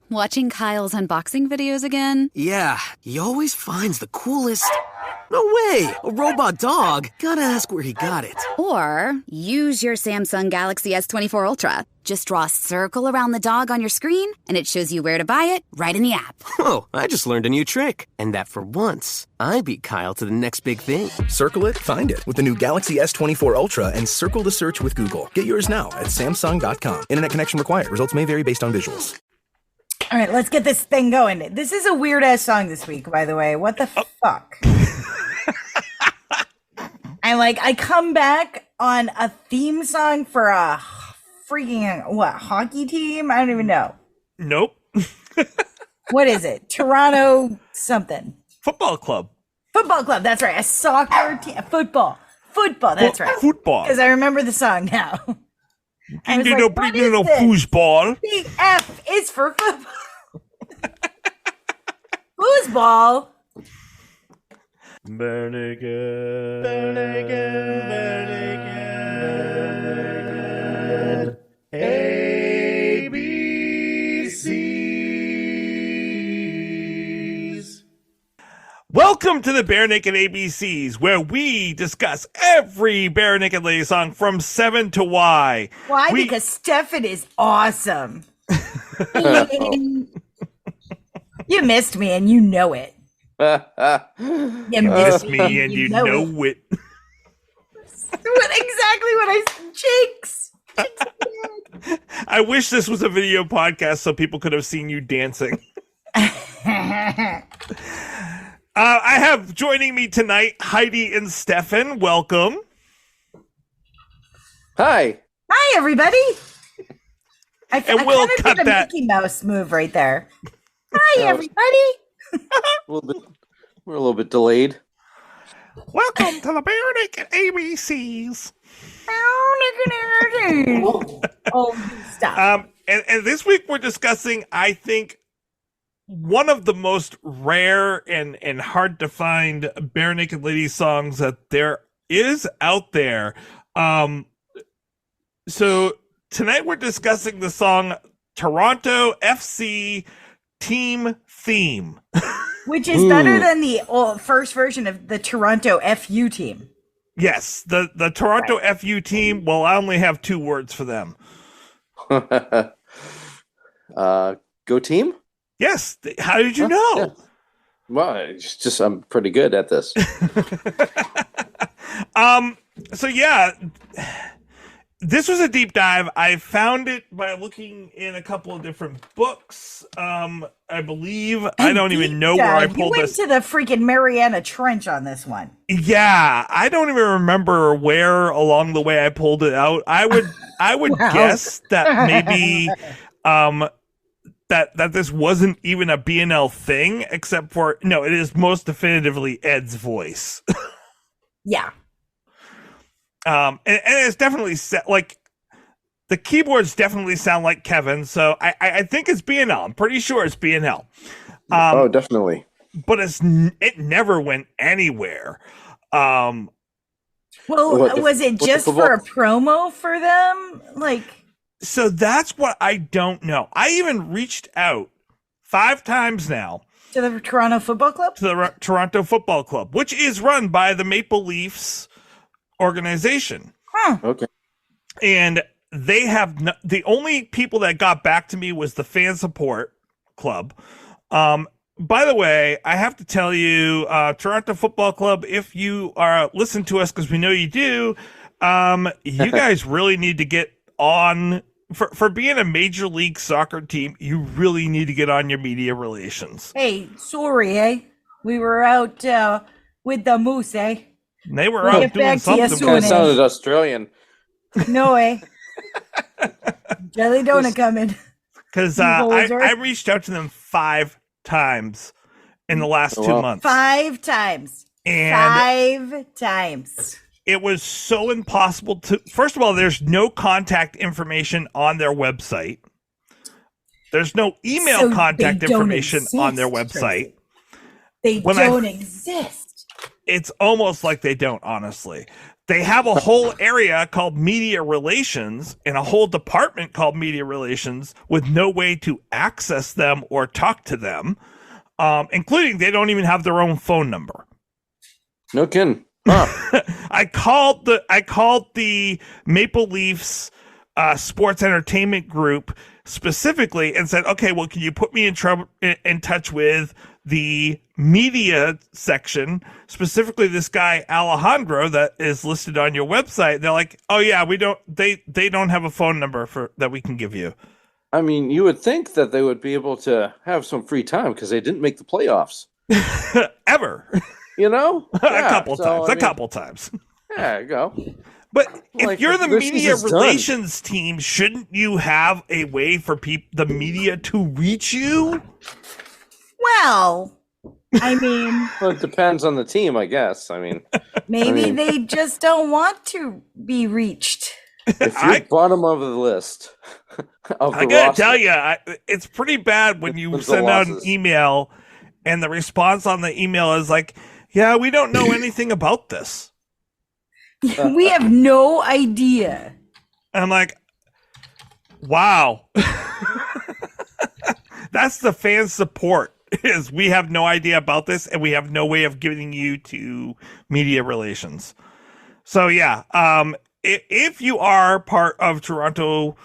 Watching Kyle's unboxing videos again? Yeah, he always finds the coolest... No way! A robot dog? Gotta ask where he got it. Or use your Samsung Galaxy S24 Ultra. Just draw a circle around the dog on your screen, and it shows you where to buy it right in the app. Whoa, I just learned a new trick. And that for once, I beat Kyle to the next big thing. Circle it, find it with the new Galaxy S24 Ultra and circle the search with Google. Get yours now at Samsung.com. Internet connection required. Results may vary based on visuals. All right, let's get this thing going. This is a weird-ass song this week, by the way. What the fuck? I come back on a theme song for a freaking, hockey team? I don't even know. Nope. What is it? Toronto something. Football club. Football club, that's right. A soccer team. Football, that's right. Football. Because I remember the song now. I was no foosball. The F is for football. Foosball. Barenaked. ABCs. Welcome to the Barenaked ABCs, where we discuss every Barenaked Lady song from 7 to Y. Why? Because Stefan is awesome. You missed me and you know it. You missed me and you know it. Exactly what I Jinx. I wish this was a video podcast so people could have seen you dancing. I have joining me tonight Heidi and Stefan. Welcome. Hi. Hi, everybody. I we'll kind of cut did a that Mickey Mouse move right there. Hi, everybody. We're a little bit delayed. Welcome to the Barenaked ABCs. Oh, stop. And this week we're discussing, I think, one of the most rare and hard to find Barenaked Lady songs that there is out there. So tonight we're discussing the song Toronto FC Team Theme. Which is better than the first version of the Toronto FU team. Yes, the Toronto FU team. Well, I only have 2 words for them. Go team? Yes. How did you know? Yeah. Well, it's just I'm pretty good at this. So yeah, this was a deep dive. I found it by looking in a couple of different books. I believe I don't even know where I pulled this. You went to the freaking Mariana Trench on this one. Yeah, I don't even remember where along the way I pulled it out. I would guess that maybe that this wasn't even a BNL thing, except for no, it is most definitively Ed's voice. Yeah. And it's definitely like the keyboards definitely sound like Kevin, so I think it's BNL. I'm pretty sure it's BNL. Oh, definitely. But it never went anywhere. Well, was it just for a promo for them? So that's what I don't know. I even reached out 5 times now to the Toronto Football Club? To the Toronto Football Club, which is run by the Maple Leafs organization. Huh. Okay. And they have the only people that got back to me was the fan support club. By the way, I have to tell you, Toronto Football Club, if you are listen to us, because we know you do, you guys really need to get on for being a major league soccer team. You really need to get on your media relations. Hey, sorry, we were out with the moose, They were out doing something. Kind of sounded Australian. No way. Jelly donut coming. Because I reached out to them 5 times in the last 2 months. 5 times. And 5 times. It was so impossible to. First of all, there's no contact information on their website. There's no email contact information on their website. They don't exist. It's almost like they don't, honestly. They have a whole area called media relations and a whole department called media relations with no way to access them or talk to them, including they don't even have their own phone number. No kidding. Huh. I called the Maple Leafs sports entertainment group specifically and said, okay, well, can you put me in touch with the media section, specifically this guy Alejandro that is listed on your website? They're like, oh yeah, they don't have a phone number that we can give you. I mean, you would think that they would be able to have some free time because they didn't make the playoffs. Ever. You know? A couple times. Yeah, there you go. But if Like, you're the the media season's done. relations team, shouldn't you have a way for the media to reach you? Well, I mean, Well, it depends on the team, I guess. I mean, maybe they just don't want to be reached. if you're bottom of the list of I the gotta roster, tell you, it's pretty bad when you With the send out an losses. email and the response on the email is like, yeah, we don't know anything about this. We have no idea. And I'm like, wow. That's the fan support, is we have no idea about this and we have no way of giving you to media relations. So yeah, if you are part of Toronto,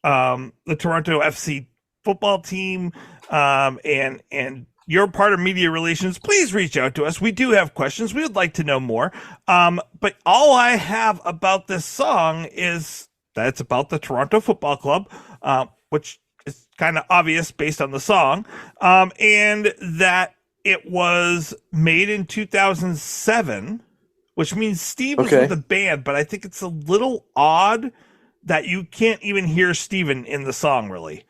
the Toronto FC football team, and you're part of media relations, please reach out to us. We do have questions. We would like to know more. But all I have about this song is that it's about the Toronto Football Club, which is kind of obvious based on the song, and that it was made in 2007, which means Steve was Okay. with the band, but I think it's a little odd that you can't even hear Steven in the song, really.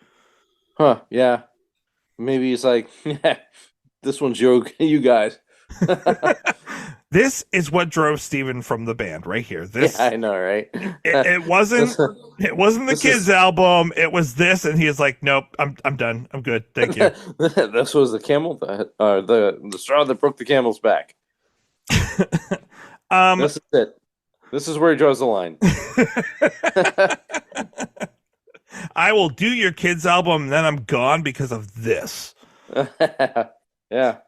Huh, yeah. Maybe he's like, yeah, this one's you guys. This is what drove Steven from the band right here. This Yeah, I know, right? it wasn't the this kids' album. It was this, and he was like, "Nope, I'm done. I'm good. Thank you." This was the camel, the straw that broke the camel's back. This is it. This is where he draws the line. I will do your kids' album, and then I'm gone because of this. Yeah.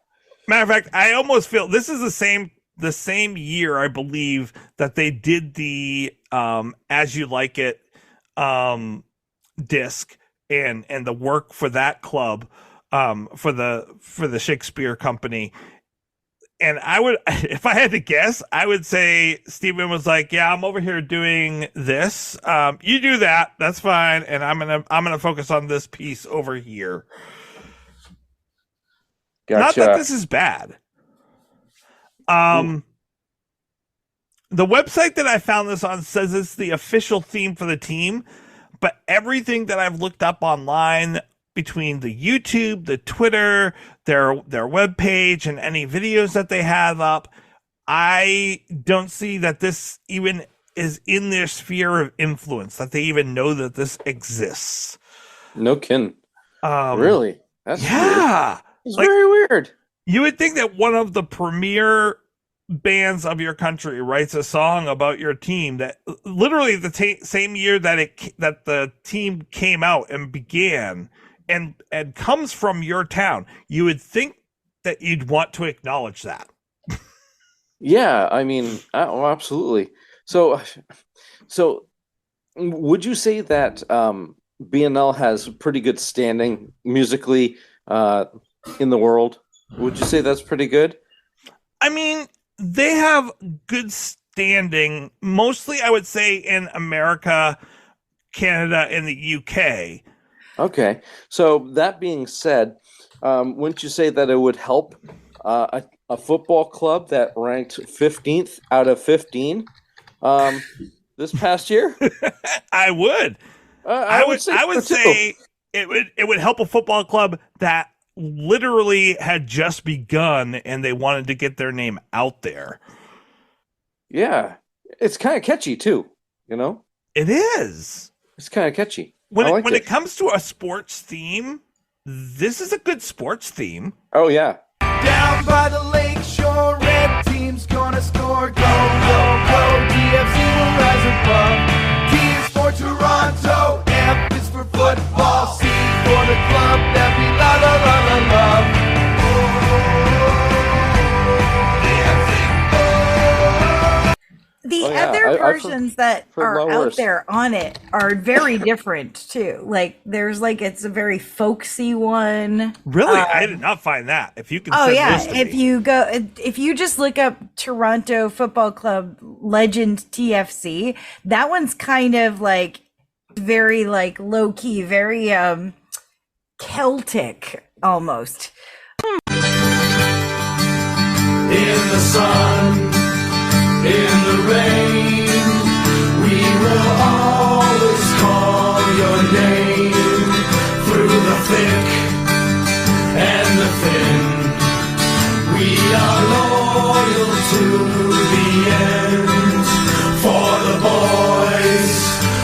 Matter of fact, I almost feel this is the same year, I believe, that they did the As You Like It disc and the work for that club, for the Shakespeare Company. And I would, if I had to guess, I would say Steven was like, "Yeah, I'm over here doing this. You do that. That's fine. And I'm gonna focus on this piece over here." Gotcha. Not that this is bad. The website that I found this on says it's the official theme for the team, but everything that I've looked up online, between the YouTube, the Twitter, their webpage, and any videos that they have up, I don't see that this even is in their sphere of influence, that they even know that this exists. No kidding. Really? That's weird. Yeah. It's Like, very weird. you would think that one of the premier bands of your country writes a song about your team that literally the same year that the team came out and began and comes from your town. You would think that you'd want to acknowledge that. Yeah, I mean, oh, absolutely. So would you say that BNL has pretty good standing musically in the world? Would you say that's pretty good? I mean, they have good standing, mostly I would say in America, Canada, and the UK. Okay. So that being said, wouldn't you say that it would help a football club that ranked 15th out of 15 this past year? I would. I would say it would help a football club that literally had just begun and they wanted to get their name out there. Yeah. It's kind of catchy too, you know? It is. It's kind of catchy. When I it comes to a sports theme, this is a good sports theme. Oh yeah. Down by the lake shore, red team's gonna score. Go, go, go, TFC will rise above. T is for Toronto, F is for football, C for the club that we la la la la love. The Oh, yeah. other I've versions that heard a are lot out worse. there on it are very different too. Like there's like it's a very folksy one. Really, I did not find that. If you can, Oh send yeah, this to if me. if you just look up Toronto Football Club Legend TFC, that one's kind of like very like low key, very Celtic almost. In the sun, in the rain, we will always call your name. Through the thick and the thin, we are loyal to the end. For the boys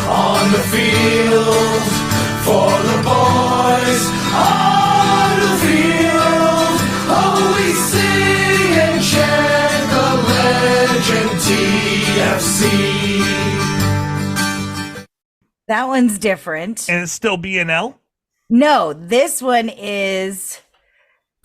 on the field, for the boys on the field, oh, we sing and chant the legend TFC. That one's different. And it's still BNL? No, this one is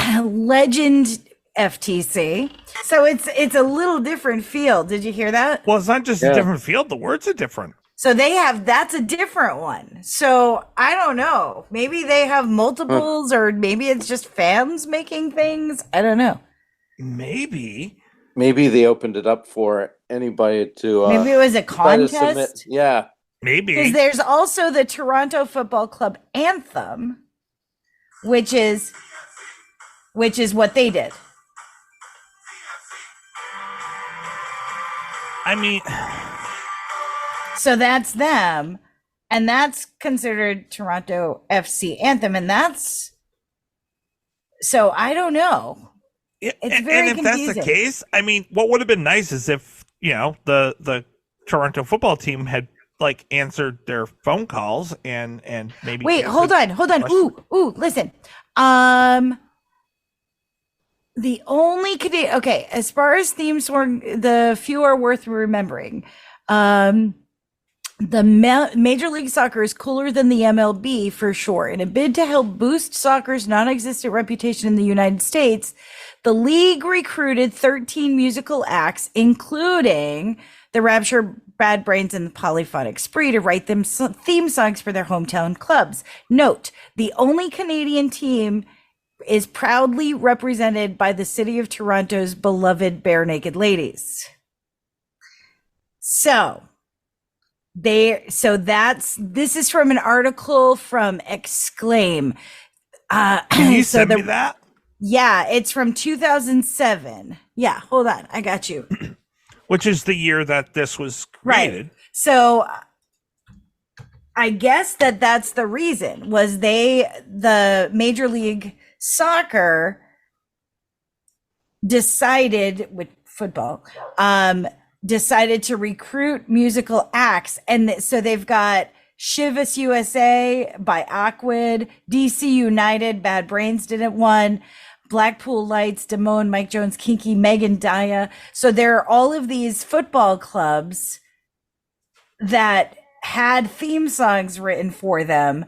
Legend FTC. So it's a little different feel. Did you hear that? Well, it's not just Yeah. a different field. The words are different. So that's a different one. So I don't know. Maybe they have multiples or maybe it's just fans making things. I don't know. Maybe. Maybe they opened it up for anybody to. Maybe it was a try to submit. contest. Yeah. Maybe. Because there's also the Toronto Football Club anthem, which is what they did. I mean, So that's them, and that's considered Toronto FC anthem, and that's so I don't know. It's very and if that's the confusing. case, I mean, what would have been nice is if, the Toronto football team had like answered their phone calls and maybe Wait, hold answered on. questions. Ooh, listen. The only okay, as far as theme song, the few are worth remembering. The Major League Soccer is cooler than the MLB for sure. In a bid to help boost soccer's non-existent reputation in the United States, the league recruited 13 musical acts, including the Rapture, Bad Brains, and the Polyphonic Spree, to write them theme songs for their hometown clubs. Note, the only Canadian team is proudly represented by the city of Toronto's beloved Barenaked Ladies. This is from an article from Exclaim. Can you send me that? Yeah, it's from 2007. Yeah, hold on, I got you. Which is the year that this was created. Right. So I guess that's the reason was the Major League Soccer decided with football, decided to recruit musical acts. And so they've got Chivas USA by Aquid, DC United, Bad Brains did it one, Blackpool Lights, Damone, Mike Jones, Kinky, Megan Daya. So there are all of these football clubs that had theme songs written for them.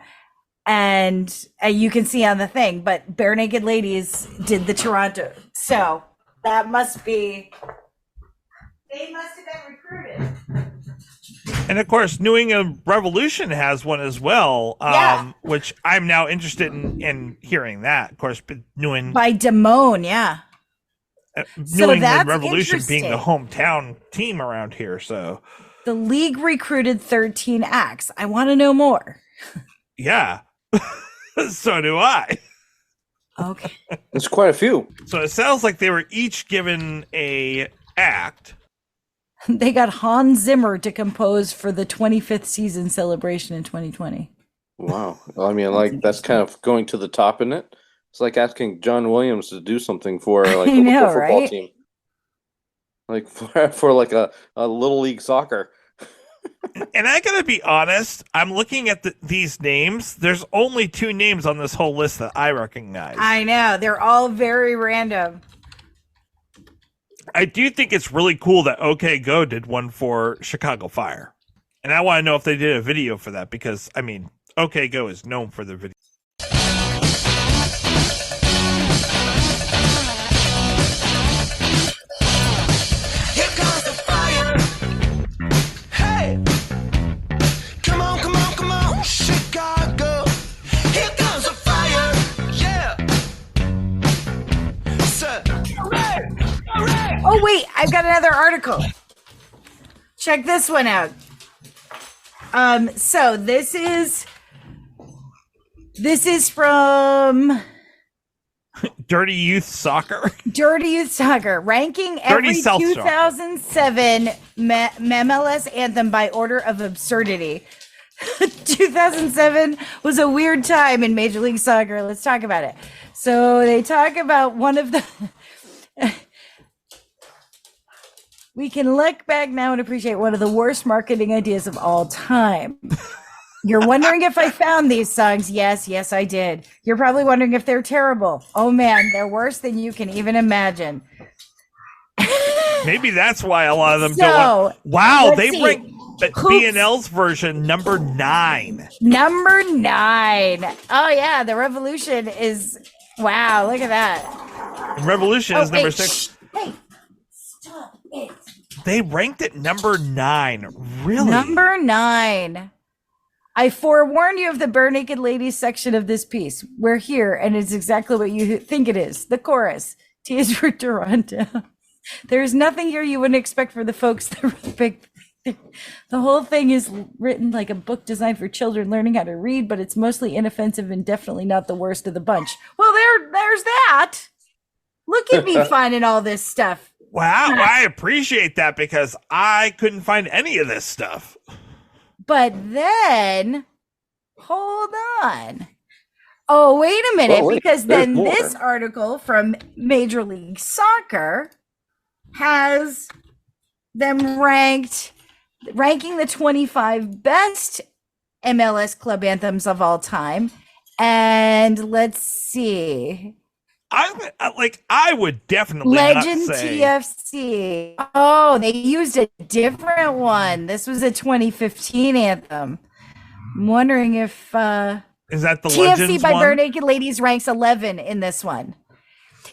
And you can see on the thing, but Barenaked Ladies did the Toronto. So that must be, they must have been recruited. And of course, New England Revolution has one as well, Yeah. which I'm now interested in hearing that. Of course, New England By Damone, yeah. So England that's Revolution being the interesting. hometown team around here. So, The league recruited 13 acts. I want to know more. yeah. So do I. Okay. It's quite a few. So it sounds like they were each given a act. They got Hans Zimmer to compose for the 25th season celebration in 2020. Wow. I mean, like that's kind of going to the top, isn't it? It's like asking John Williams to do something for like I a know, local football right? team, like for like a little league soccer. And I gotta be honest, I'm looking at these names. There's only 2 names on this whole list that I recognize. I know. They're all very random. I do think it's really cool that OK Go did one for Chicago Fire. And I want to know if they did a video for that because, I mean, OK Go is known for their video. Here comes the fire. Hey, come on, Chicago. Here comes the fire. Yeah. Sir. Hooray. Oh, wait, I've got another article. Check this one out. So this is from Dirty Youth Soccer. Dirty Youth Soccer, ranking every 2007 MLS anthem by order of absurdity. 2007 was a weird time in Major League Soccer. Let's talk about it. So they talk about one of the... We can look back now and appreciate one of the worst marketing ideas of all time. You're wondering if I found these songs. Yes, I did. You're probably wondering if they're terrible. Oh man, they're worse than you can even imagine. Maybe that's why a lot of them don't. Wow, they rank BNL's version number 9. Number 9. Oh yeah, the Revolution is. Wow, look at that. And Revolution is number 6. Hey, stop it. They ranked it number 9. Really? Number 9. I forewarn you of the Barenaked Ladies section of this piece. We're here, and it's exactly what you think it is. The chorus. T is for Toronto. There's nothing here you wouldn't expect for the folks that wrote the big. The whole thing is written like a book designed for children learning how to read, but it's mostly inoffensive and definitely not the worst of the bunch. Well, there's that. Look at me finding all this stuff. Wow, I appreciate that because I couldn't find any of this stuff. But then, hold on. Oh, wait a minute, because then this article from Major League Soccer has them ranking the 25 best MLS club anthems of all time. And let's see. I would definitely Legend not say. TFC. Oh, they used a different one. This was a 2015 anthem. I'm wondering if is that the TFC Legends by one? Barenaked Ladies ranks 11 in this one.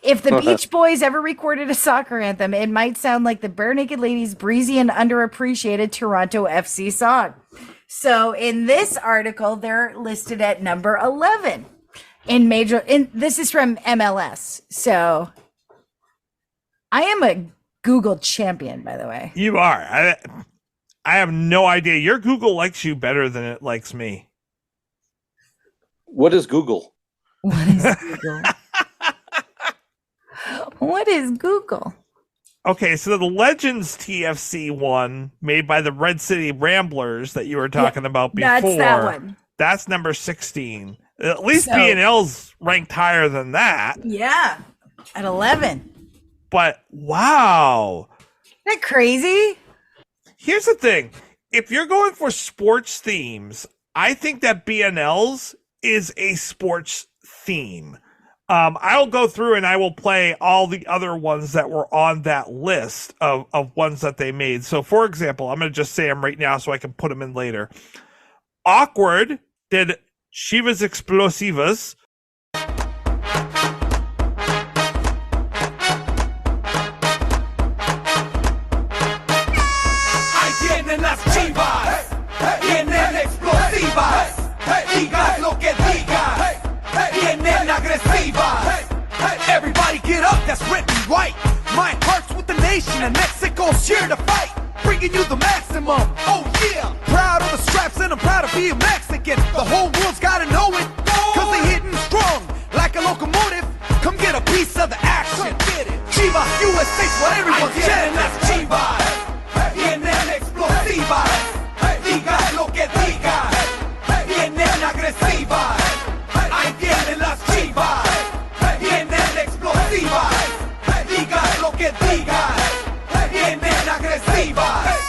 If the Beach Boys ever recorded a soccer anthem, it might sound like the Barenaked Ladies' breezy and underappreciated Toronto FC song. So in this article, they're listed at number 11. This is from MLS. So I am a Google champion, by the way. You are. I have no idea. Your Google likes you better than it likes me. What is Google? What is Google? What is Google? Okay, so the Legends TFC one made by the Red City Ramblers that you were talking about before. That's that one. That's number 16. At least BNL's ranked higher than that. Yeah, at 11. But wow. Isn't that crazy? Here's the thing. If you're going for sports themes, I think that BNL's is a sports theme. I'll go through and I will play all the other ones that were on that list of ones that they made. So, for example, I'm going to just say them right now so I can put them in later. Awkward did Chivas Explosivas. Ahí tienen las chivas, vienen explosivas, digas lo que digas, vienen agresivas. Everybody get up, that's written right. My heart's with the nation and Mexico's here to fight. Bringing you the maximum, oh yeah. Proud of the straps and I'm proud to be a Mexican. The whole world's gotta know it, cause they hitting strong like a locomotive. Come get a piece of the action. Chivas, USA's what everyone's getting. Las chivas, vienen explosivas, digas lo que digas, vienen agresivas. Ahí tienen las chivas, vienen explosivas, digas lo que digas, vienen agresivas.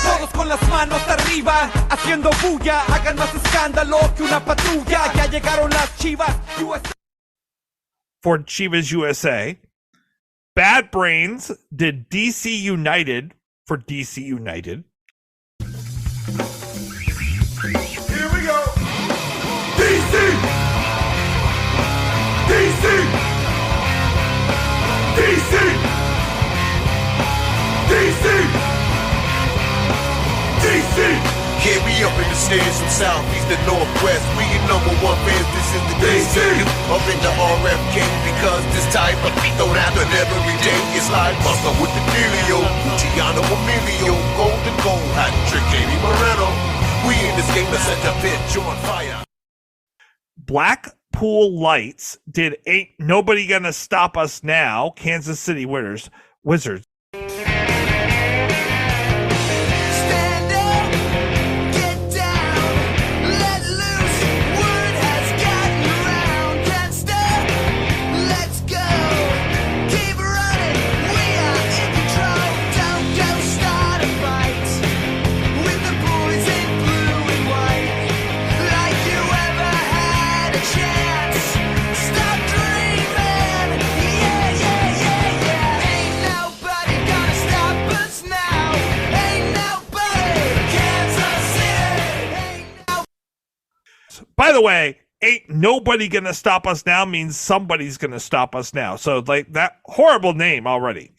Todos con las manos arriba, haciendo bulla, hagan más escándalo que una patrulla. Ya llegaron las chivas USA. For Chivas USA. Bad Brains did DC United for DC United. Here we go. DC. DC. DC. DC. DC. Yeah, we up in the stands from southeast to northwest. We your number one fans, this is the DC. Up in the RFK because this type of beat don't happen every day. It's like Buster with the dealio, Gianno Emilio, Golden Goal, hat trick, Katie Moreno. We in this game to set the pitch on fire. Blackpool Lights did Ain't Nobody Gonna Stop Us Now, Kansas City Wizards. By the way, Ain't Nobody Gonna Stop Us Now means somebody's gonna stop us now. So like that horrible name already.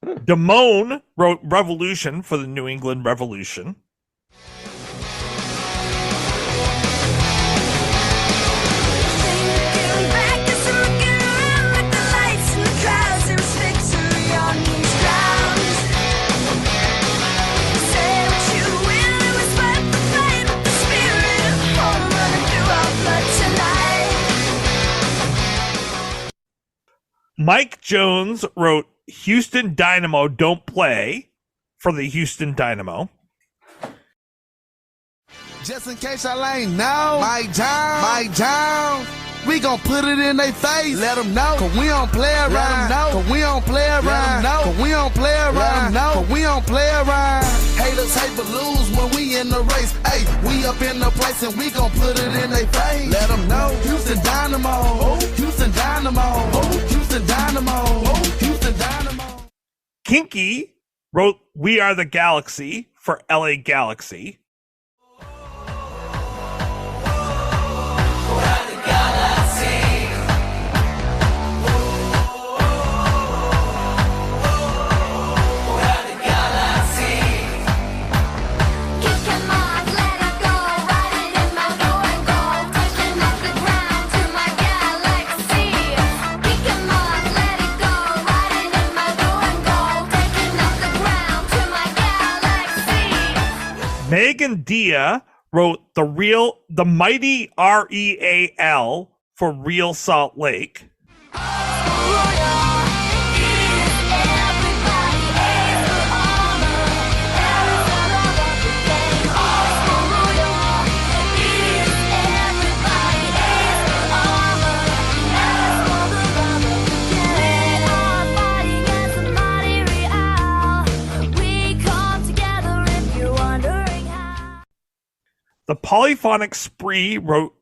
Damone wrote Revolution for the New England Revolution. Mike Jones wrote Houston Dynamo Don't Play for the Houston Dynamo. Just in case y'all ain't know, Mike Jones, we gon' put it in they face. Let them know, cause we don't play around. Let them know, cause we don't play around. Cause we don't play around. Let them know, cause we don't play around. Haters hate but lose when we in the race. Hey, we up in the place and we gon' put it in they face. Let them know, Houston Dynamo, oh, Houston Dynamo, oh, Houston Dynamo, oh, Houston Dynamo. Kinky wrote We Are the Galaxy for LA Galaxy. Megan Dia wrote the Mighty REAL for Real Salt Lake. The Polyphonic Spree wrote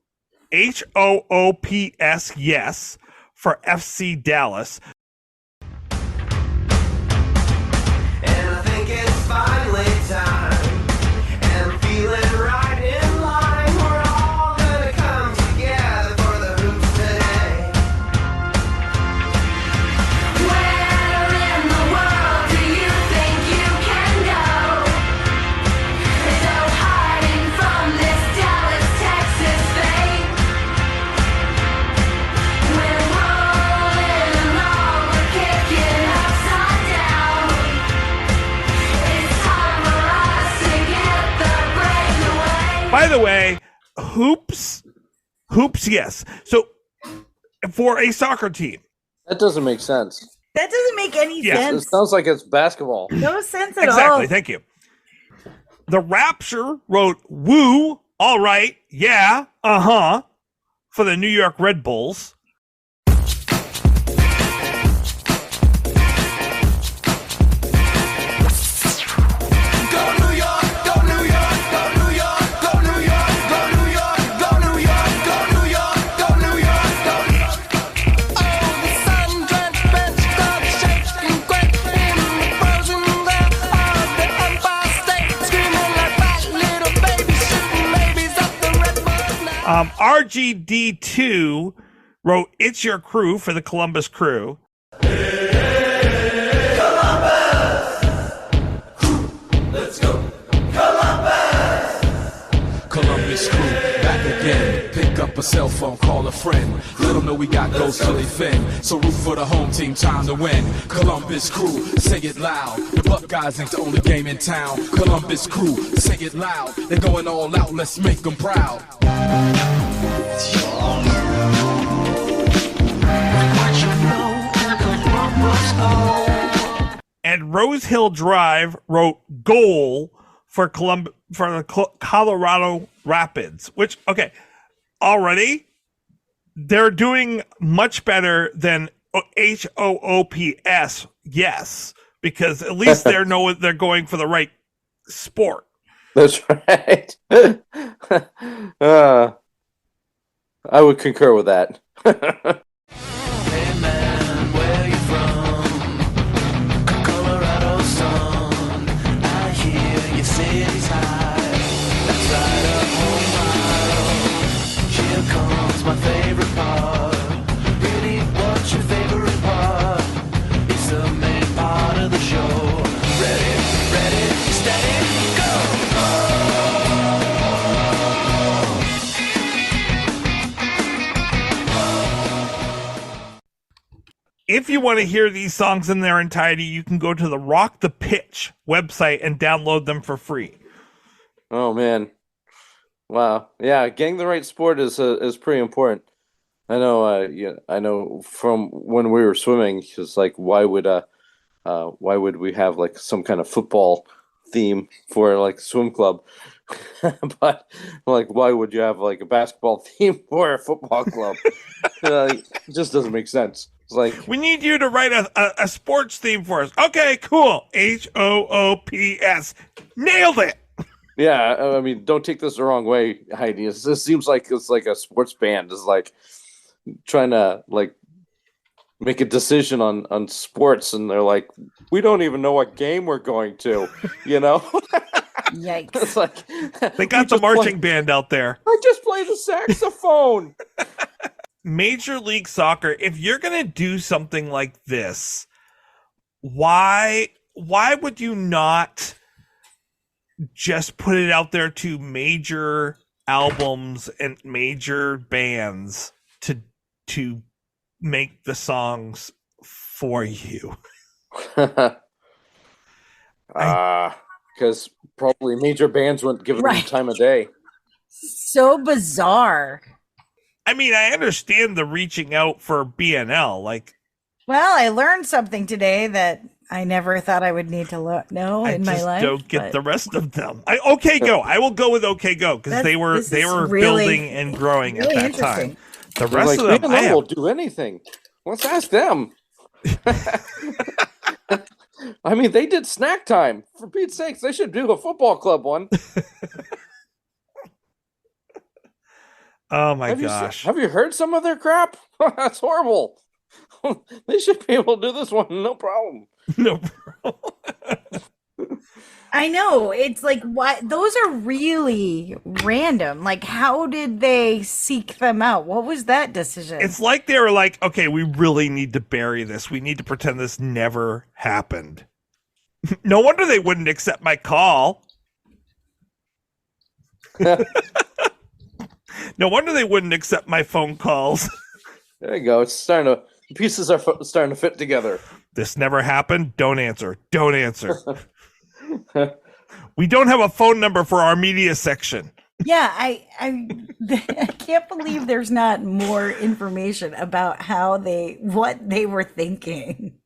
HOOPS Yes for FC Dallas. And I think it's finally time. And I'm feeling right in line. We're all gonna come together for the hoops today. Where in the world do you think you can go? There's no hiding from this Dallas, Texas fate. We're rolling along, we're kicking upside down. It's time for us to get the breakaway. By the way, hoops, yes. So for a soccer team, That doesn't make sense. That doesn't make any Yeah. It sense. sounds like it's basketball. No sense at exactly. all. Thank you. The Rapture wrote Woo, all right, yeah, for the New York Red Bulls. Go New York, go New York, go New York, go New York, go New York, go New York, go New York, go New York, go New York. Oh, the sun-drenched RGD2 wrote It's Your Crew for the Columbus Crew. Let's go, Columbus Crew, back again. Pick up a cell phone, call a friend. Let them know we got goals till they fin. So root for the home team, time to win. Columbus Crew, say it loud. The Buckeyes ain't the only game in town. Columbus Crew, say it loud. They're going all out, let's make them proud. And Rose Hill Drive wrote Goal for the Colorado Rapids, which, okay, already they're doing much better than HOOPS, yes, because at least they're going for the right sport. That's right. I would concur with that. Hey man, where you from? Colorado sun. I hear your city's high. That's right, a home mile. Here comes my favorite part. Really, what's your favorite part? It's the main part of the show. Ready, steady, go! If you want to hear these songs in their entirety, you can go to the Rock the Pitch website and download them for free. Oh man, wow, yeah, getting the right sport is pretty important. I know, I know from when we were swimming, it's like why would we have like some kind of football theme for like swim club? But like, why would you have like a basketball theme for a football club? It just doesn't make sense. It's like, we need you to write a sports theme for us. Okay, cool. HOOPS. Nailed it. yeah, I mean, don't take this the wrong way, Heidi. This seems like it's like a sports band is like trying to like make a decision on sports, and they're like, we don't even know what game we're going to, you know? Yikes. It's like they got the marching band out there. I just play the saxophone. Major League Soccer, if you're going to do something like this, why would you not just put it out there to major albums and major bands to make the songs for you? Because probably major bands wouldn't give it any time of day. So bizarre. I mean, I understand the reaching out for BNL. Like, well, I learned something today that I never thought I would need to know in my life. I don't get the rest of them. OK Go. I will go with OK Go because they were really building and growing really at that time. The rest of them, BNL will do anything. Let's ask them. I mean, they did Snack Time. For Pete's sakes, they should do a football club one. Oh my gosh. Have you heard some of their crap? That's horrible. They should be able to do this one, no problem. No problem. I know. It's like, what? Those are really random. Like, how did they seek them out? What was that decision? It's like they were like, okay, we really need to bury this. We need to pretend this never happened. No wonder they wouldn't accept my call. No wonder they wouldn't accept my phone calls. There you go. The pieces are starting to fit together. This never happened. Don't answer. Don't answer. We don't have a phone number for our media section. Yeah, I can't believe there's not more information about what they were thinking.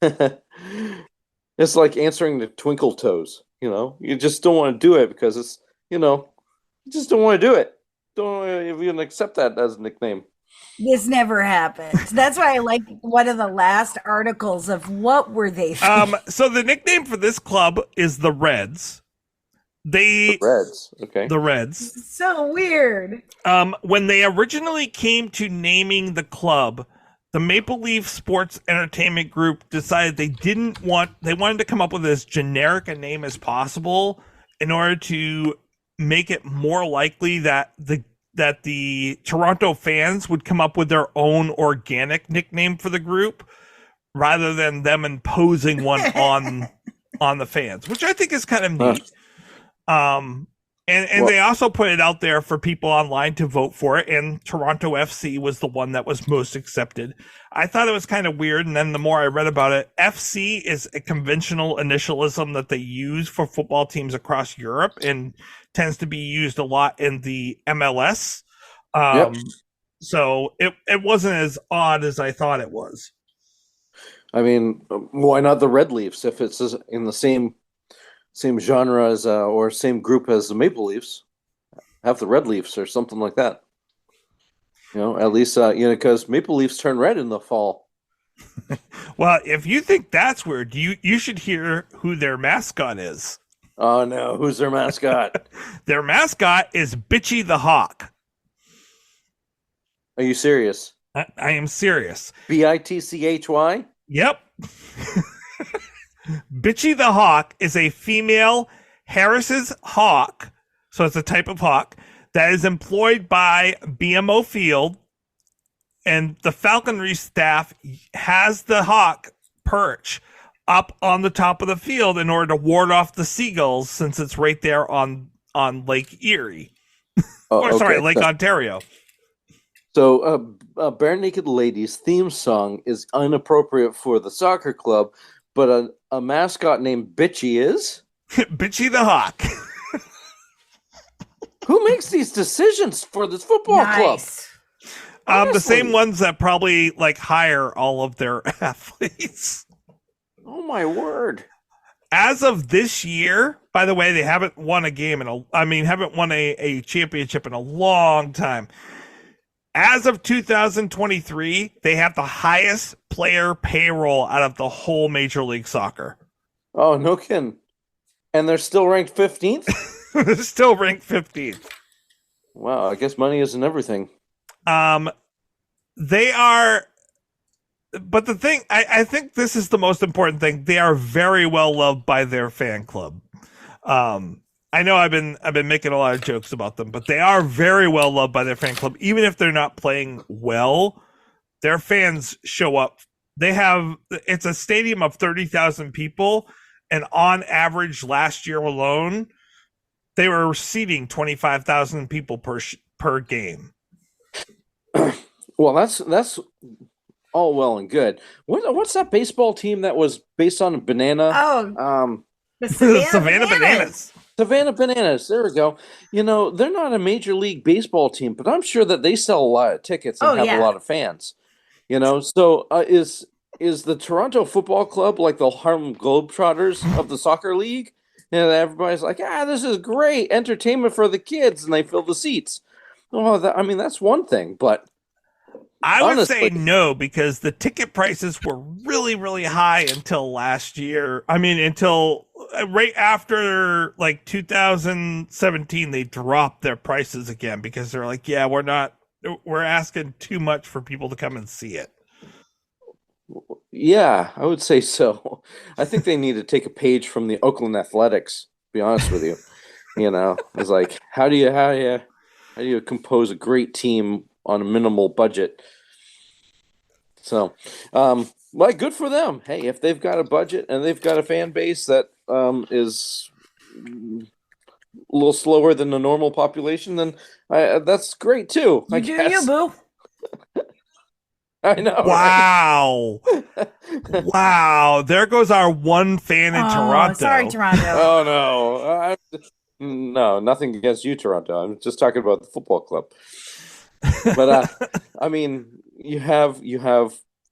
It's like answering the Twinkle Toes. You know, you just don't want to do it because it's, you just don't want to do it. Don't even accept that as a nickname. This never happened. That's why I like one of the last articles of what were they thinking. So the nickname for this club is the Reds. The Reds. Okay. The Reds. So weird. When they originally came to naming the club, the Maple Leaf Sports Entertainment Group decided they wanted to come up with as generic a name as possible in order to make it more likely that the that the Toronto fans would come up with their own organic nickname for the group rather than them imposing one on the fans, which I think is kind of neat. And they also put it out there for people online to vote for it, and Toronto FC was the one that was most accepted. I thought it was kind of weird, and then the more I read about it, FC is a conventional initialism that they use for football teams across Europe and tends to be used a lot in the MLS. So it wasn't as odd as I thought it was. I mean, why not the Red Leafs if it's in the same genre as or same group as the Maple Leafs? Have the Red Leafs or something like that. At least because Maple Leafs turn red in the fall. Well, if you think that's weird, you should hear who their mascot is. Oh no, who's their mascot? Their mascot is Bitchy the Hawk. Are you serious? I am serious. Bitchy? Yep. Bitchy the Hawk is a female Harris's hawk, so it's a type of hawk that is employed by BMO Field, and the falconry staff has the hawk perch up on the top of the field in order to ward off the seagulls, since it's right there on Lake Erie. Lake Ontario. So, Barenaked Ladies' theme song is inappropriate for the soccer club, but a mascot named Bitchy is? Bitchy the Hawk. Who makes these decisions for this football club? The same ones that probably hire all of their athletes. Oh my word. As of this year, by the way, they haven't won a game haven't won a championship in a long time. As of 2023, they have the highest player payroll out of the whole Major League Soccer. Oh, no kidding. And they're still ranked 15th? They're still ranked 15th. Wow, I guess money isn't everything. They are, but the thing, I think this is the most important thing. They are very well loved by their fan club. I know I've been making a lot of jokes about them, but they are very well loved by their fan club. Even if they're not playing well, their fans show up. It's a stadium of 30,000 people, and on average last year alone, they were seating 25,000 people per game. Well, that's all well and good. What's that baseball team that was based on a banana? The Savannah Bananas. Savannah Bananas. There we go. They're not a major league baseball team, but I'm sure that they sell a lot of tickets and have a lot of fans. So is the Toronto Football Club like the Harlem Globetrotters of the soccer league? Everybody's like, this is great entertainment for the kids, and they fill the seats. Well, that's one thing, but I would say no, because the ticket prices were really, really high until last year. Until right after 2017, they dropped their prices again because they're like, we're asking too much for people to come and see it. Yeah, I would say so. I think they need to take a page from the Oakland Athletics, to be honest with you. It's like, how do you compose a great team on a minimal budget? So, good for them. Hey, if they've got a budget and they've got a fan base that is a little slower than the normal population, then that's great too. I guess. You, boo. I know. Wow. Right? Wow. There goes our one fan in Toronto. Sorry, Toronto. Oh, no. No, nothing against you, Toronto. I'm just talking about the football club. But, you have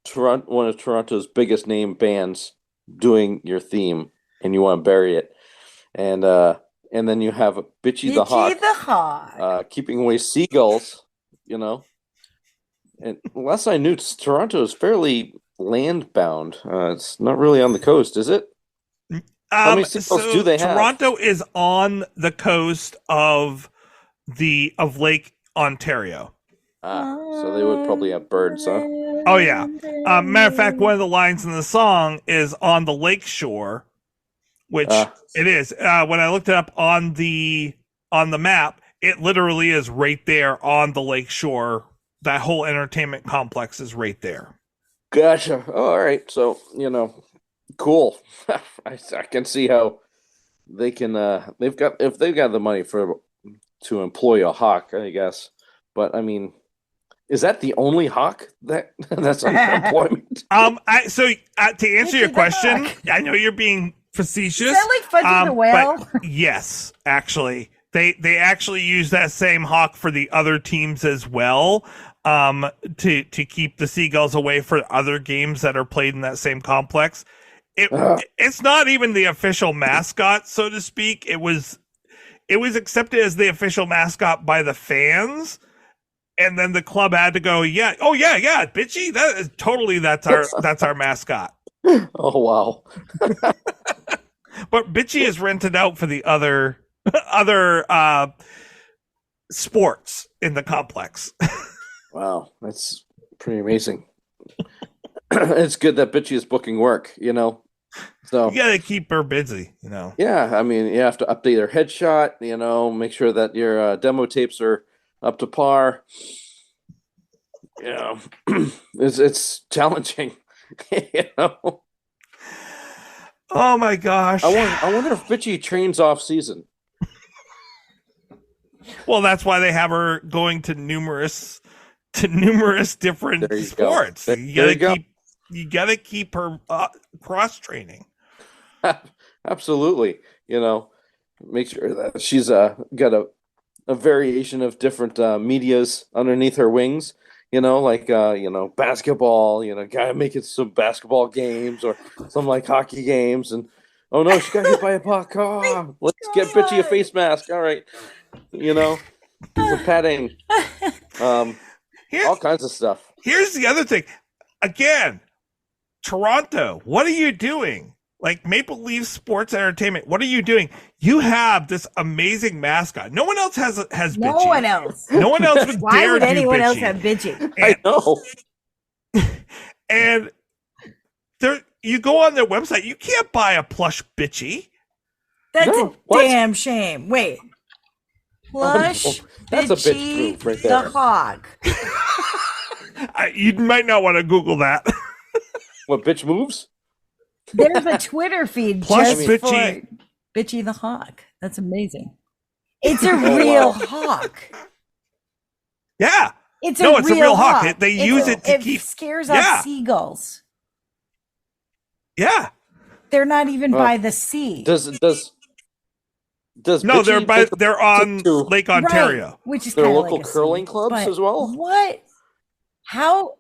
Toronto, one of Toronto's biggest name bands doing your theme, and you want to bury it. And then you have Bitchy the Hawk. Keeping away seagulls, And last I knew, Toronto is fairly land-bound. It's not really on the coast, is it? How many seagulls do they have? Toronto is on the coast of Lake Ontario. So they would probably have birds, huh? Oh yeah. Matter of fact, one of the lines in the song is on the lake shore, which it is. When I looked it up on the map, it literally is right there on the lake shore. That whole entertainment complex is right there. Gotcha. Oh, all right. So, cool. I can see how they can if they've got the money to employ a hawk, I guess. But I mean, is that the only hawk that's under employment? To answer your question, I know you're being facetious. Is that like Fuzzy the Whale? But yes, actually. They actually use that same hawk for the other teams as well, to keep the seagulls away for other games that are played in that same complex. It's not even the official mascot, so to speak. It was accepted as the official mascot by the fans, and then the club had to go, Bitchy, that is totally that's our mascot. Oh wow. But Bitchy is rented out for the other sports in the complex. Wow, that's pretty amazing. It's good that Bitchy is booking work, So you gotta keep her busy, Yeah, I mean, you have to update her headshot, make sure that your demo tapes are up to par. It's challenging, Oh my gosh! I wonder if Bitchy trains off season. Well, that's why they have her going to numerous different sports. You gotta keep her cross training. Absolutely, make sure that she's got a variation of different medias underneath her wings. Basketball. Gotta make it some basketball games or some like hockey games. And oh no, she got hit by a puck. Oh, let's get Bitchy a face mask. All right, some padding, all kinds of stuff. Here's the other thing. Again, Toronto, what are you doing? Like Maple Leaf Sports Entertainment, what are you doing? You have this amazing mascot. No one else has Bitchy. No one else. No one else would Why dare would do anyone Bitchy. else have Bitchy? I know. And you go on their website, you can't buy a plush Bitchy. That's a damn shame. Wait. Plush That's a bitch Bitchy move right there. the Hawk. You might not want to Google that. What, bitch moves? There's a Twitter feed Plush just Bitchy. for Bitchy the Hawk. That's amazing. It's a real hawk. Yeah. It's a real hawk. They use it to keep scares off seagulls. Yeah. They're not even by the sea. Does no, Bitchy they're on Lake Ontario. Right, which is their kind of local like curling clubs as well? What? How?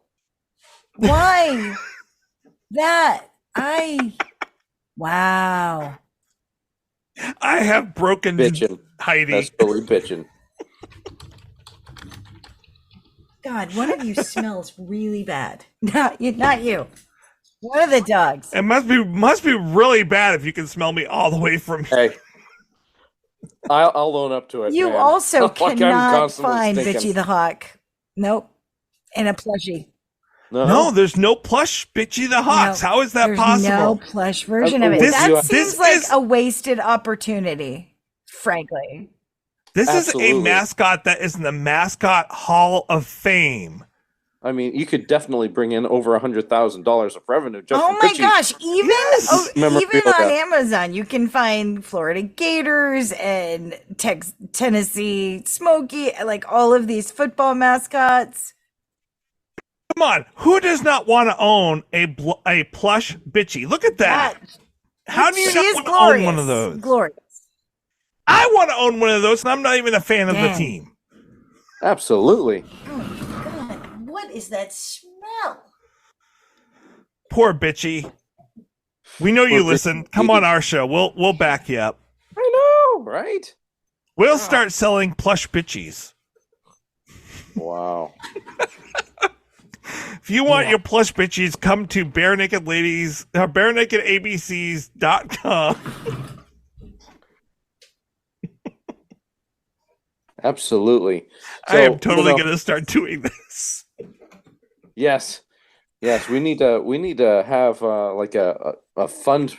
Why? Wow. I have broken bitchin'. Heidi. That's really bitching. God, one of you smells really bad. Not you. One of the dogs. It must be really bad if you can smell me all the way from here. Hey, I'll own up to it. You man. also Like I'm cannot constantly find stinking. Bitchy the Hawk. Nope. And a plushie. No, there's no plush Bitchy the Hawks. No, How is that there's possible? No plush version of it. This That seems is- like a wasted opportunity, frankly. This Absolutely. is a mascot that is in the Mascot Hall of Fame. I mean, you could definitely bring in over $100,000 of revenue just Oh from my Bitchy. gosh! Even Memorabilia. on Amazon, you can find Florida Gators and Tennessee Smoky, like all of these football mascots. Come on, who does not want to own a plush Bitchy? Look at that. How do you She not is want to glorious. own one of those? Glorious. I want to own one of those, and I'm not even a fan of the Dang. team. Absolutely. Oh my God! What is that smell? Poor Bitchy. We know you listen. Come on our show. We'll back you up. I know, right? We'll start selling plush Bitchies. Wow. If you want your plush Bitchies, come to barenakedabcs.com. Absolutely. I am totally going to start doing this. Yes. We need to have like a fund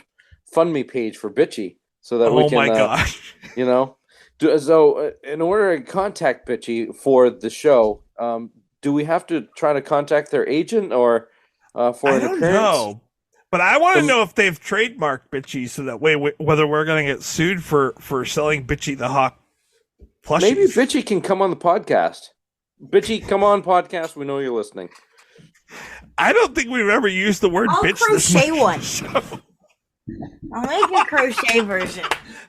me page for Bitchy so that we can my gosh. So, in order to contact Bitchy for the show, do we have to try to contact their agent or for I an don't appearance? know, but I want to know if they've trademarked Bitchy, so that way whether we're going to get sued for selling Bitchy the Hawk plushies. Maybe Bitchy can come on the podcast. Bitchy, come on podcast. We know you're listening. I don't think we've ever used the word I'll bitch. crochet one. So. I'll make a crochet version.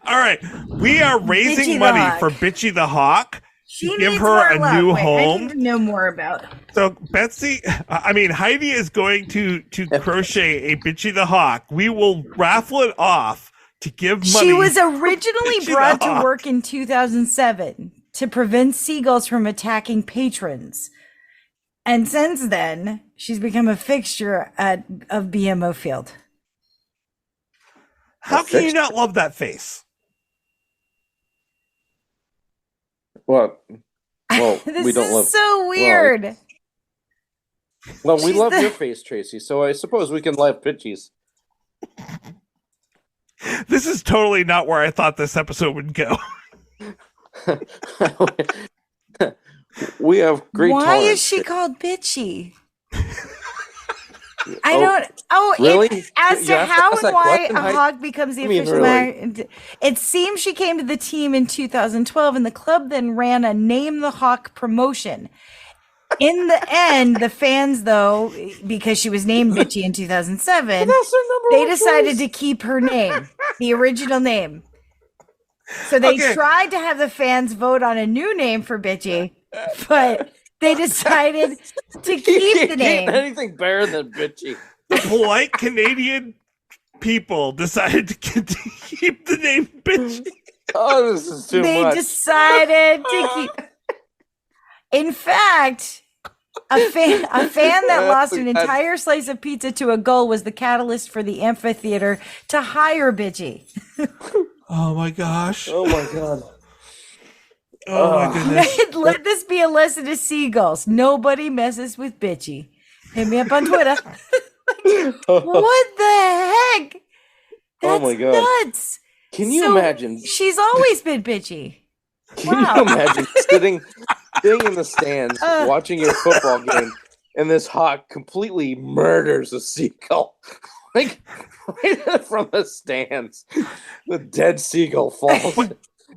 All right, we are raising Bitchy the money Hawk. for Bitchy the Hawk. She Give needs her more a love. new Wait, I home. need to know more about it. So Heidi is going to crochet a Bitchy the Hawk. We will raffle it off to give money. She was originally Bitchy the brought to Hawk. work in 2007 to prevent seagulls from attacking patrons. And since then, she's become a fixture of BMO Field. How can you not love that face? Well, This we don't is love. so weird. Well, we She's love the- your face, Tracy. So I suppose we can love Bitchy's. This is totally not where I thought this episode would go. We have great. Why tolerance. is she called bitchy? I Oh, don't. Oh, really? As You to have to how ask and that why question, a Heidi? hawk becomes the I mean, official. really? It seems she came to the team in 2012, and the club then ran a Name the Hawk promotion. In the end, the fans, though, because she was named Bitchy in 2007, That's their number they one decided choice. to keep her name, the original name. So they Okay. tried to have the fans vote on a new name for Bitchy, but they decided to You keep can't the get name. anything better than Bitchy. The polite Canadian people decided to keep the name Bitchy. Oh, this is too They much. decided to keep. In fact, a fan that lost an entire slice of pizza to a gull was the catalyst for the amphitheater to hire Bitchy. Oh my gosh. Oh my god. Oh my goodness. Let this be a lesson to seagulls. Nobody messes with Bitchy. Hit me up on Twitter. What the heck? Oh That's my God. nuts. Can you So, imagine? She's always been bitchy. Can Wow. you imagine sitting in the stands watching your football game and this hawk completely murders a seagull? Like right from the stands. The dead seagull falls.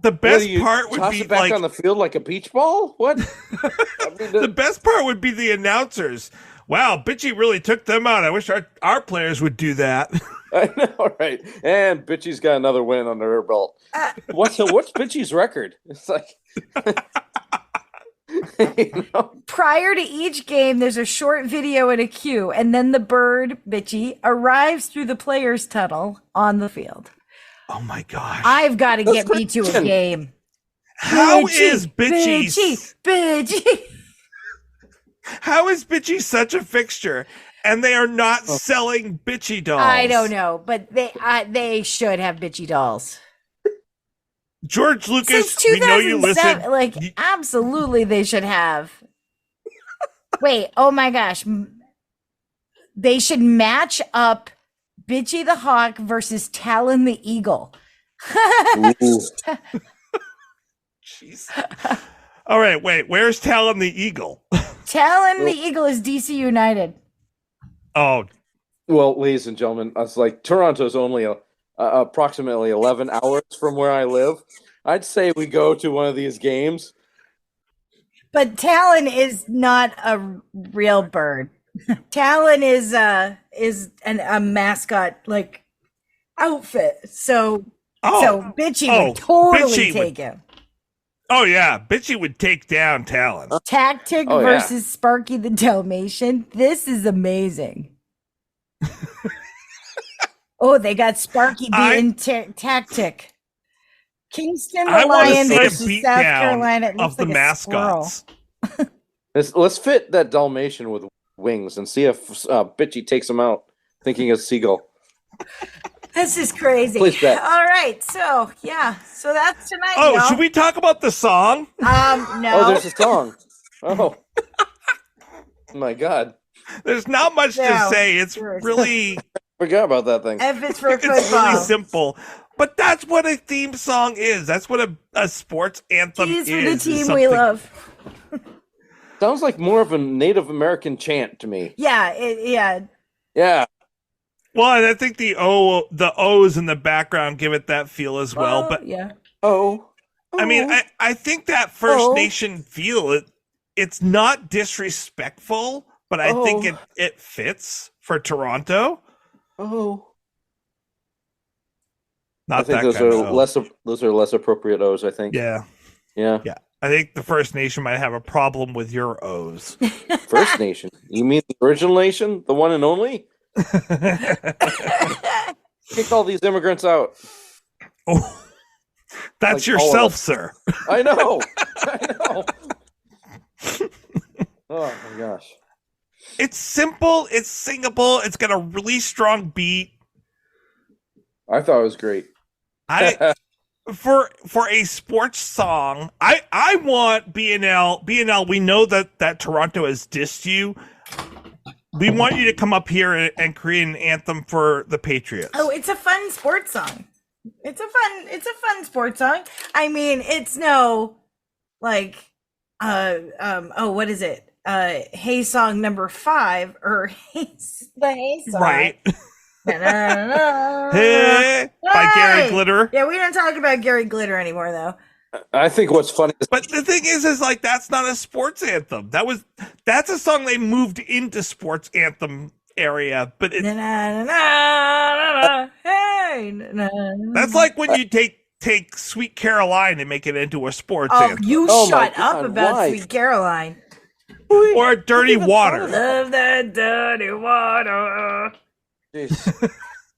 The best What, do you part would toss be it back like on the field like a beach ball? What? I mean, the best part would be the announcers. Wow, Bitchy really took them out. I wish our players would do that. I know, right? And Bitchy's got another win under her belt. What's Bitchy's record? It's like, you know? Prior to each game, there's a short video and a cue, and then the bird, Bitchy, arrives through the players' tunnel on the field. Oh my gosh. I've got to get me to a Listen. game. How is Bitchy Bitchy. How is Bitchy such a fixture? And they are not selling Bitchy dolls. I don't know, but they should have Bitchy dolls. George Lucas, Since we know you 2007, listen. like absolutely they should have. Wait, oh my gosh. They should match up Bitchy the Hawk versus Talon the Eagle. Jeez. All right, wait. Where's Talon the Eagle? Talon the Eagle is DC United. Oh, Well, ladies and gentlemen, I was like, Toronto's only approximately 11 hours from where I live. I'd say we go to one of these games. But Talon is not a real bird. Talon is a mascot like outfit. So Bitchy would totally Bitchy take him. Oh yeah, Bitchy would take down Talon. Tactic Oh, yeah. versus Sparky the Dalmatian. This is amazing. Oh, they got Sparky beating Tactic. Kingston the I want to Lion see a versus South beatdown Carolina. It of looks the like a squirrel. mascots. Let's fit that Dalmatian with wings and see if Bitchy takes him out, thinking of seagull. This is crazy. Please bet. All right, so so that's tonight. Oh, y'all. should we talk about the song? Oh, No. there's a song. Oh. My God. There's not much to No, say. It's sure. really Forgot about that thing. If it's for it's football. really simple. But that's what a theme song is. That's what a sports anthem Tease is. for the team we love. Sounds like more of a Native American chant to me. Yeah, Yeah. Well, and I think the O's in the background give it that feel as well. But yeah. I mean, I think that First Nation feel it's not disrespectful, but I think it fits for Toronto. Not I think that those are less appropriate O's, I think. Yeah. I think the First Nation might have a problem with your O's. First Nation? You mean the original nation? The one and only? Kick all these immigrants out. Oh, that's like yourself, sir. I know. Oh my gosh. It's simple, it's singable, it's got a really strong beat. I thought it was great. For a sports song, I want BNL. We know that Toronto has dissed you. We want you to come up here and create an anthem for the Patriots. Oh, it's a fun sports song. It's a fun sports song. I mean, it's no like what is it? Hey Song number 5 or the Hey Song. Right. Hey, by Gary Glitter. Yeah, we don't talk about Gary Glitter anymore, though. I think what's funny is... But the thing is like that's not a sports anthem. That's a song they moved into sports anthem area, but it's... That's like when you take Sweet Caroline and make it into a sports anthem. You shut up about Sweet Caroline. Or Dirty Water. Love that dirty water.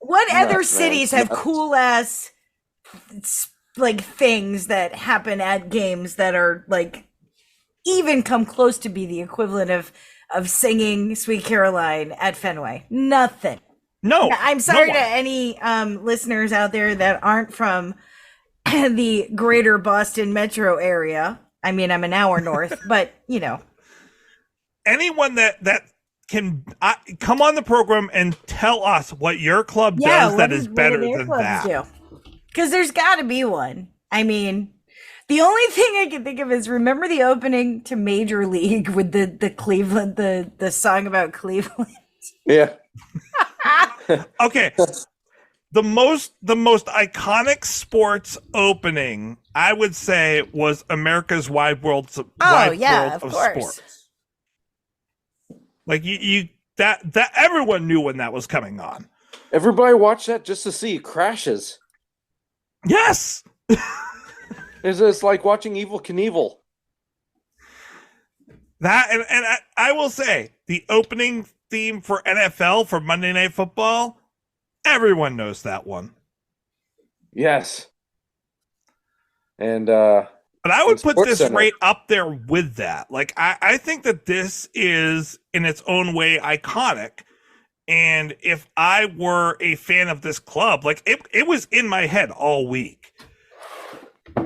What other cities have cool ass like things that happen at games that are like even come close to be the equivalent of singing Sweet Caroline at Fenway? Nothing. No. I'm sorry to any listeners out there that aren't from the greater Boston metro area. I mean, I'm an hour north, but you know. Anyone that can come on the program and tell us what your club does that is better than that. Because there's got to be one. I mean, the only thing I can think of is remember the opening to Major League with the Cleveland, the song about Cleveland. Yeah. Okay. The most iconic sports opening, I would say, was America's Wide World of Sports. Like that everyone knew when that was coming on. Everybody watched that just to see crashes. Yes. It's like watching Evel Knievel. That and I will say the opening theme for NFL for Monday Night Football, everyone knows that one. Yes. And but I would put this right up there with that. Like, I think that this is, in its own way, iconic. And if I were a fan of this club, like, it was in my head all week. Hey,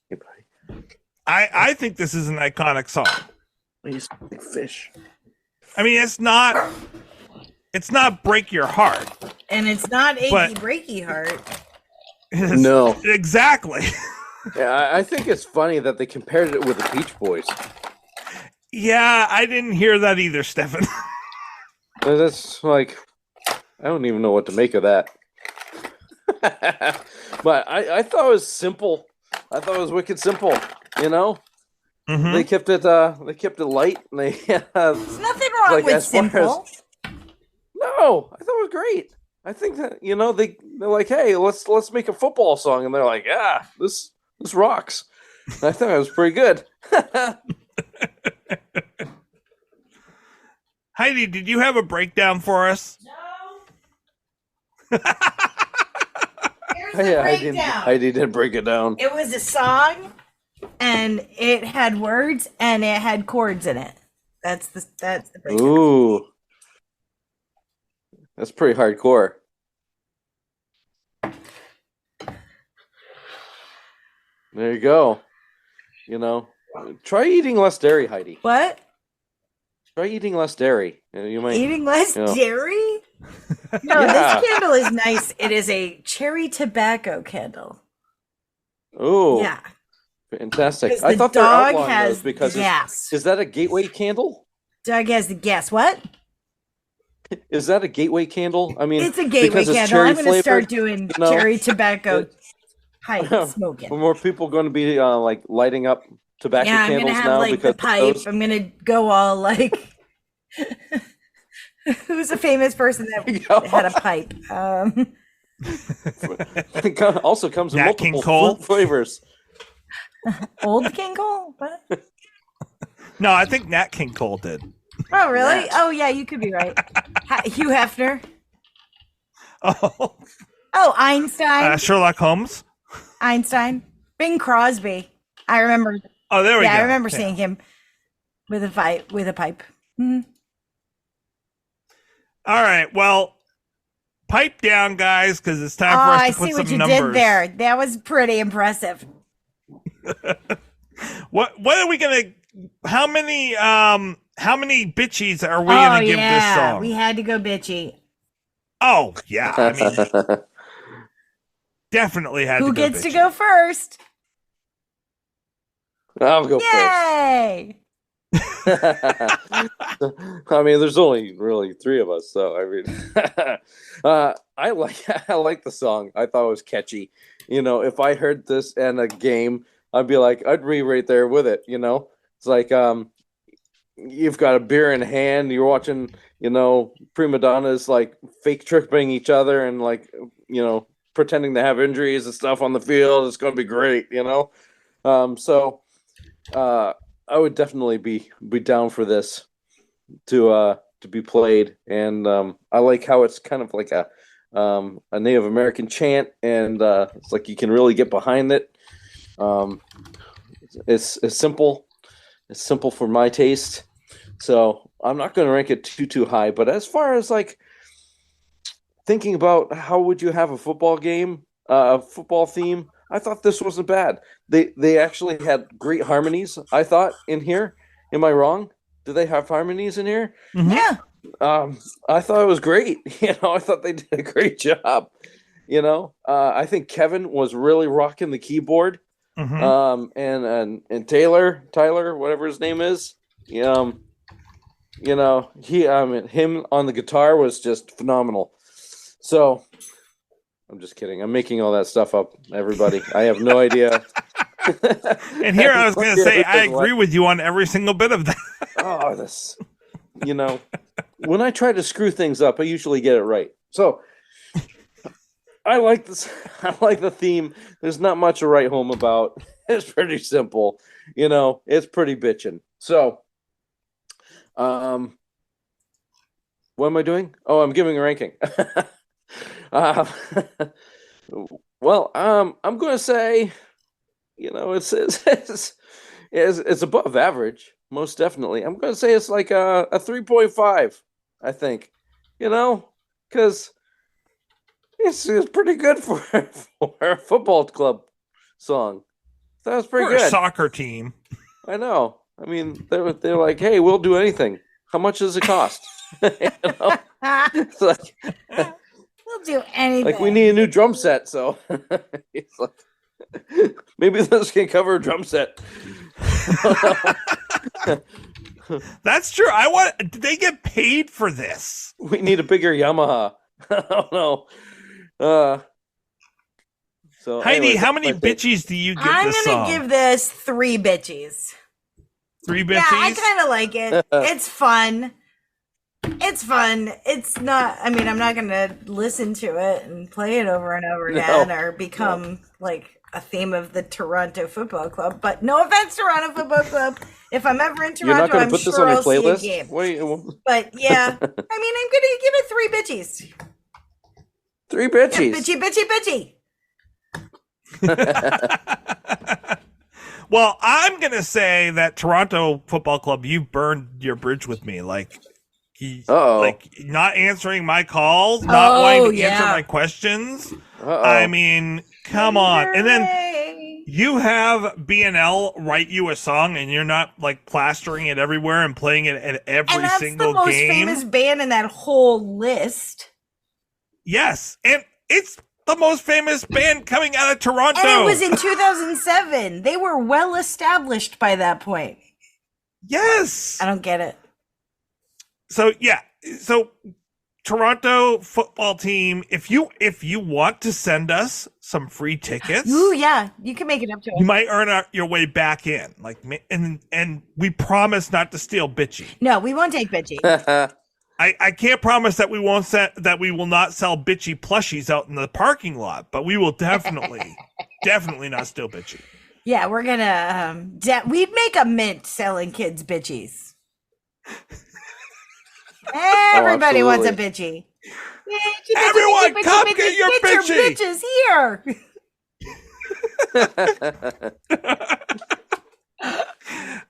buddy. I think this is an iconic song. Please, big fish. I mean, it's not Break Your Heart. And it's not Achy Breaky Heart. No. Exactly. Yeah, I think it's funny that they compared it with the Beach Boys. Yeah, I didn't hear that either, Stefan. That's like, I don't even know what to make of that. But I thought it was simple. I thought it was wicked simple. You know, they kept it light. And they there's nothing wrong with simple. No, I thought it was great. I think that they're like, hey, let's make a football song, and they're like, yeah, this rocks. I thought it was pretty good. Heidi, did you have a breakdown for us? No. Heidi did break it down. It was a song, and it had words, and it had chords in it. That's the breakdown. Ooh, that's pretty hardcore. There you go. Try eating less dairy, Heidi. What? Try eating less dairy. You might Eating less dairy? No, Yeah. this candle is nice. It is a cherry tobacco candle. Oh, Yeah. fantastic. 'Cause I the thought they're dog outlawing has those because gas. is that a gateway candle? Doug has the gas. What? Is that a gateway candle? I mean, It's a gateway because it's candle. cherry I'm going to flavored, start doing you know, cherry tobacco it- pipe Are smoking. more people going to be like lighting up tobacco Yeah, I'm going to candles have now like because the pipe. of I'm going to go all like. Who's a famous person that had a pipe? It also comes in Nat King multiple Cole? fruit flavors. Old King Cole? What? No, I think Nat King Cole did. Oh, really? Nat. Oh, yeah, you could be right. Hugh Hefner. Oh, Oh, Einstein. Sherlock Holmes. Einstein. Bing Crosby. I remember. Oh, there we go. Yeah, I remember Yeah. seeing him with a pipe. Mhm. All right, well, pipe down, guys, because it's time Oh, for us I to put see some what you numbers. did there. That was pretty impressive. What are we gonna? How many bitchies are we gonna give this song? We had to go bitchy. Oh yeah, I mean, definitely had Who to go gets to bitchy. go first? I'll go Yay! first. I mean, there's only really three of us, so I mean, I like the song. I thought it was catchy. You know, if I heard this in a game, I'd be like, I'd be right there with it. You know, it's like you've got a beer in hand, you're watching, you know, prima donnas like fake tripping each other and like, you know, pretending to have injuries and stuff on the field. It's going to be great, you know. So I would definitely be down for this to be played, and I like how it's kind of like a Native American chant, and it's like you can really get behind it. It's simple. It's simple for my taste, so I'm not going to rank it too high. But as far as like thinking about how would you have a football game, a football theme, I thought this wasn't bad. They actually had great harmonies, I thought, in here. Am I wrong? Do they have harmonies in here? Mhm. Yeah. I thought it was great. You know, I thought they did a great job. You know, I think Kevin was really rocking the keyboard. Mhm. And Tyler, whatever his name is, you know, him on the guitar was just phenomenal. So I'm just kidding. I'm making all that stuff up, everybody. I have no idea. And here I was going to say, I agree with you on every single bit of that. Oh, this, you know, when I try to screw things up, I usually get it right. So I like this. I like the theme. There's not much to write home about. It's pretty simple. You know, it's pretty bitchin'. So, what am I doing? Oh, I'm giving a ranking. uh, I'm going to say, you know, it's above average, most definitely. I'm going to say it's like a 3.5, I think, you know, because it's pretty good for a football club song. That was pretty We're good. a soccer team. I know. I mean, they're like, hey, we'll do anything. How much does it cost? You know? It's like, We'll do anything. like we need a new drum set, so it's like, maybe this can cover a drum set. That's true. Did they get paid for this? We need a bigger Yamaha. I don't know. So Heidi, anyways, how many that's my take. bitchies do you give I'm this gonna song? give this 3 bitchies. 3 bitchies? Yeah, I kind of like it. It's fun. It's fun. It's not. I mean, I'm not gonna listen to it and play it over and over again, or become like a theme of the Toronto Football Club. But no offense, Toronto Football Club. If I'm ever in You're not Toronto, going I'm to put this sure on your I'll see a playlist? game. Wait, But yeah, I mean, I'm gonna give it 3 bitchies. 3 bitchies. Bitchy. Well, I'm going to say that Toronto Football Club, you've burned your bridge with me. Like not answering my calls, not wanting to answer my questions. I mean, come on. And then you have BNL write you a song and you're not like plastering it everywhere and playing it at every And that's single the most game. famous band in that whole list. Yes, and it's the most famous band coming out of Toronto. And it was in 2007. They were well established by that point. Yes. I don't get it. So Toronto football team, if you want to send us some free tickets, Ooh, yeah, you can make it up to you us. might earn your way back in. And we promise not to steal bitchy. No, we won't take bitchy. I can't promise that we will not sell bitchy plushies out in the parking lot, but we will definitely not steal bitchy. Yeah, we're gonna we'd make a mint selling kids bitchies. Everybody wants a bitchy. Everyone, come get your bitchy. Bitches here.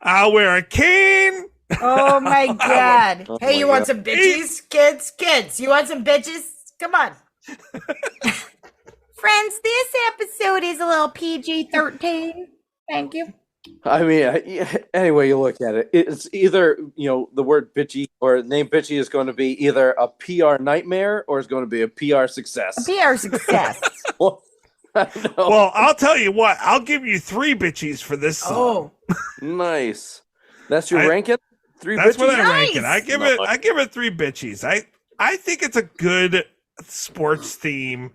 I'll wear a cane. Oh my god! Hey, you want some bitches, kids? You want some bitches? Come on, friends. This episode is a little PG-13. Thank you. I mean, any way you look at it, it's either, the word bitchy or name bitchy is going to be either a PR nightmare or it's going to be a PR success. A PR success. Well, I'll tell you what. I'll give you 3 bitchies for this song. Oh, nice. That's your ranking? 3 That's bitchies? what I rank it. I give it 3 bitchies. I think it's a good sports theme. Not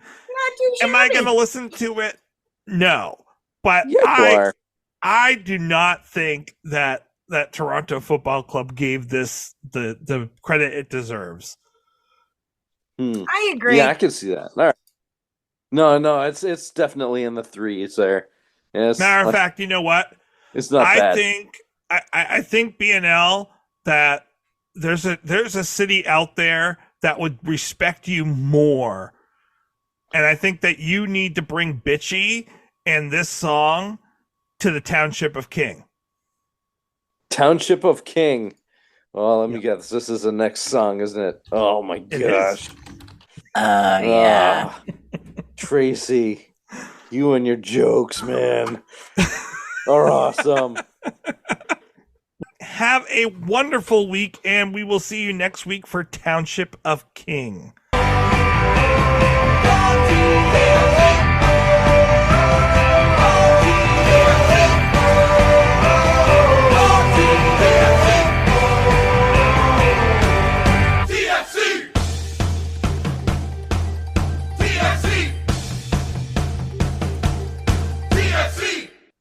too Am I going to listen to it? No, but I do not think that Toronto Football Club gave this the credit it deserves. I agree. Yeah, I can see that. All right. No, it's definitely in the 3s there. Matter of fact, you know what? It's not bad. I think BNL that there's a city out there that would respect you more, and I think that you need to bring bitchy and this song to the Township of King. Township of King. Well, let me guess. This is the next song, isn't it? Oh my gosh. Yeah. Tracy, you and your jokes, man, are awesome. Have a wonderful week, and we will see you next week for Township of King.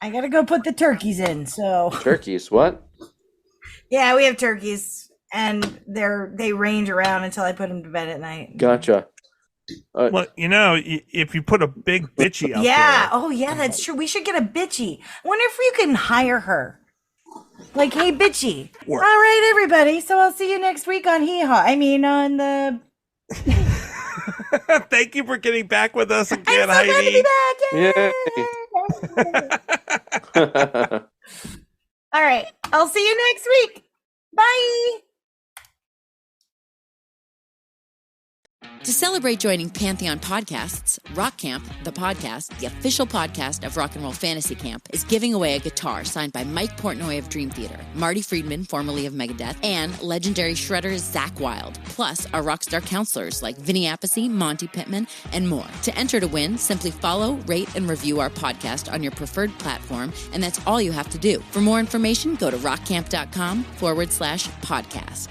I gotta go put the turkeys in. So turkeys, what? Yeah, we have turkeys, and they range around until I put them to bed at night. Gotcha. Well, if you put a big bitchy out there. Yeah. Oh, yeah, that's true. We should get a bitchy. I wonder if you can hire her. Like, hey, bitchy. All right, everybody. So I'll see you next week on on the. Thank you for getting back with us again, I'm so Heidi. glad to be back. Yay. All right. I'll see you next week. Bye. To celebrate joining Pantheon Podcasts, Rock Camp, the podcast, the official podcast of Rock and Roll Fantasy Camp, is giving away a guitar signed by Mike Portnoy of Dream Theater, Marty Friedman, formerly of Megadeth, and legendary shredder Zakk Wylde, plus our rockstar counselors like Vinny Appice, Monty Pittman, and more. To enter to win, simply follow, rate, and review our podcast on your preferred platform, and that's all you have to do. For more information, go to rockcamp.com/podcast.